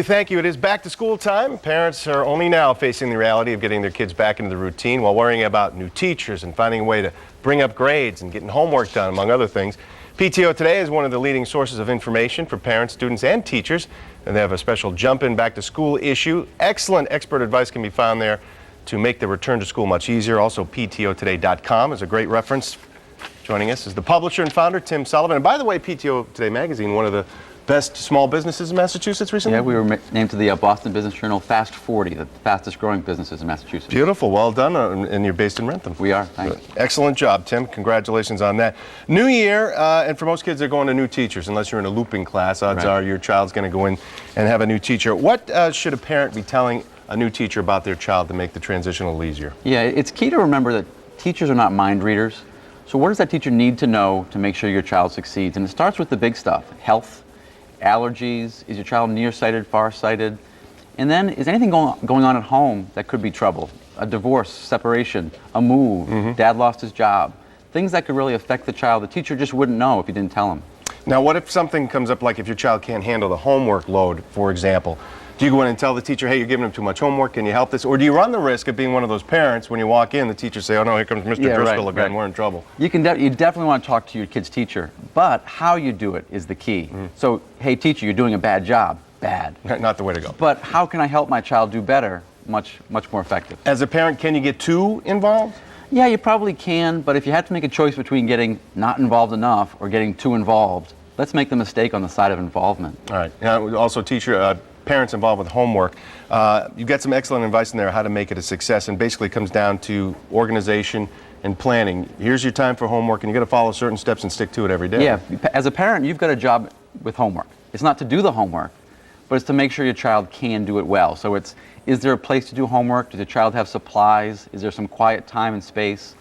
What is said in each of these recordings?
Thank you. It is back to school time. Parents are only now facing the reality of getting their kids back into the routine while worrying about new teachers and finding a way to bring up grades and getting homework done, among other things. PTO Today is one of the leading sources of information for parents, students, and teachers, and they have a special jump-in back-to-school issue. Excellent expert advice can be found there to make the return to school much easier. Also, PTOtoday.com is a great reference. Joining us is the publisher and founder, Tim Sullivan. And by the way, PTO Today magazine, one of the best small businesses in Massachusetts recently? Yeah, we were named to the Boston Business Journal Fast 40, the fastest growing businesses in Massachusetts. Beautiful, well done, and you're based in Rentham. We are, thanks. Excellent job, Tim. Congratulations on that. New year, and for most kids, they're going to new teachers. Unless you're in a looping class, odds are your child's going to go in and have a new teacher. What should a parent be telling a new teacher about their child to make the transition a little easier? Yeah, it's key to remember that teachers are not mind readers. So what does that teacher need to know to make sure your child succeeds? And it starts with the big stuff: health, allergies, is your child nearsighted, farsighted? And then, is anything going on at home that could be trouble? A divorce, separation, a move, dad lost his job. Things that could really affect the child. The teacher just wouldn't know if you didn't tell him. Now, what if something comes up, like if your child can't handle the homework load, for example? Do you go in and tell the teacher, hey, you're giving them too much homework, can you help this? Or do you run the risk of being one of those parents, when you walk in, the teacher say, oh no, here comes Mr. Driscoll again, we're in trouble? You definitely want to talk to your kid's teacher, but how you do it is the key. So, hey teacher, you're doing a bad job. Bad. Not the way to go. But how can I help my child do better? Much more effective. As a parent, can you get too involved? Yeah, you probably can, but if you had to make a choice between getting not involved enough or getting too involved, let's make the mistake on the side of involvement. All right. Now, also, parents involved with homework. You've got some excellent advice in there how to make it a success, and basically it comes down to organization and planning. Here's your time for homework, and you got to follow certain steps and stick to it every day. Yeah, as a parent, you've got a job with homework. It's not to do the homework, but it's to make sure your child can do it well. So is there a place to do homework? Does your child have supplies? Is there some quiet time and space?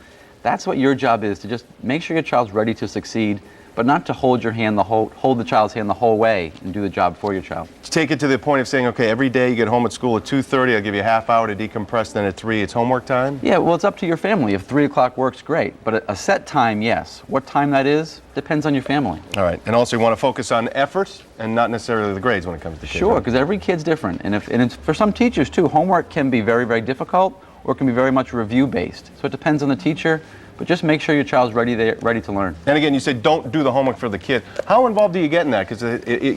That's what your job is, to just make sure your child's ready to succeed, but not to hold the child's hand the whole way and do the job for your child. Take it to the point of saying, okay, every day you get home at school at 2:30, I'll give you a half hour to decompress, then at 3 it's homework time? Yeah, well, it's up to your family. If 3 o'clock works, great. But a set time, yes. What time that is depends on your family. All right, and also you want to focus on effort and not necessarily the grades when it comes to kids. Sure, because every kid's different. And it's, for some teachers too, homework can be very, very difficult, or it can be very much review-based. So it depends on the teacher. But just make sure your child's ready to learn. And again, you said don't do the homework for the kid. How involved do you get in that? Because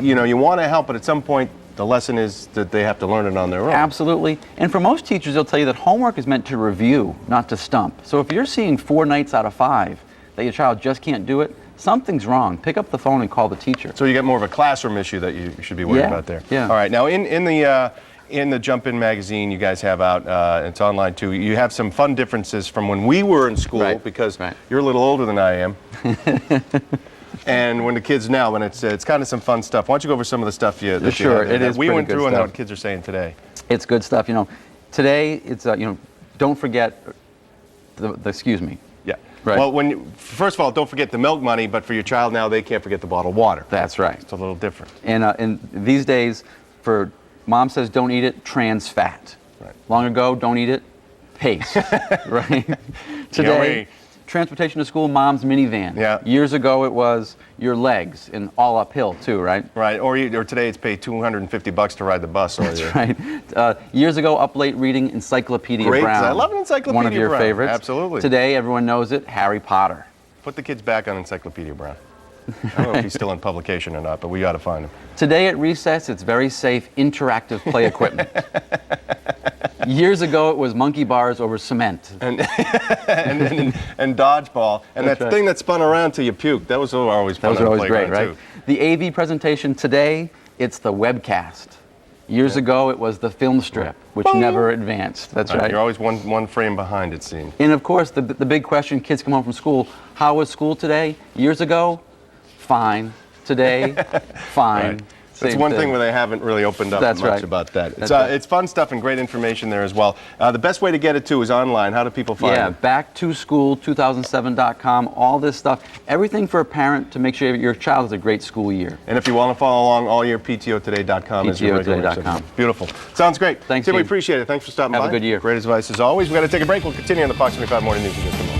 you want to help, but at some point the lesson is that they have to learn it on their own. Absolutely. And for most teachers, they'll tell you that homework is meant to review, not to stump. So if you're seeing 4 nights out of 5 that your child just can't do it, something's wrong. Pick up the phone and call the teacher. So you get more of a classroom issue that you should be worried about there. Yeah. All right. Now in the Jump In magazine you guys have out, it's online too, you have some fun differences from when we were in school, because you're a little older than I am. And when the kids now, and it's kind of some fun stuff. Why don't you go over some of the stuff Sure, it is we went through stuff. And what kids are saying today. It's good stuff. Today it's don't forget excuse me. Yeah. Right. Well, first of all, don't forget the milk money, but for your child now, they can't forget the bottled water. That's right. It's a little different. And these days, for mom says don't eat it, trans fat. Right. Long ago, don't eat it, paste. Right? Today, transportation to school, mom's minivan. Yeah. Years ago, it was your legs, and all uphill too, right? Right. Or today, it's pay $250 to ride the bus. That's right. Years ago, up late reading Encyclopedia Brown. I love an Encyclopedia One of your Brown. favorites. Absolutely. Today, everyone knows it, Harry Potter. Put the kids back on Encyclopedia Brown. I don't know if he's still in publication or not, but we got to find him. Today at recess, it's very safe, interactive play equipment. Years ago, it was monkey bars over cement. And dodgeball. And That's that thing that spun around till you puked. That was always fun. Those are always great, right? Too. The AV presentation today, it's the webcast. Years ago, it was the film strip, which never advanced. That's right. You're always one frame behind, it seems. And of course, the big question, kids come home from school, how was school today? Years ago, fine. Today, fine. Right. That's one thing where they haven't really opened up much about that. It's fun stuff and great information there as well. The best way to get it, too, is online. How do people find it? Yeah, backtoschool2007.com, all this stuff. Everything for a parent to make sure your child has a great school year. And if you want to follow along, all your PTOtoday.com is your regular website. Beautiful. Sounds great. Thanks, Tim, we appreciate it. Thanks for stopping by. Have a good year. Great advice as always. We've got to take a break. We'll continue on the Fox 25 Morning News in just a moment.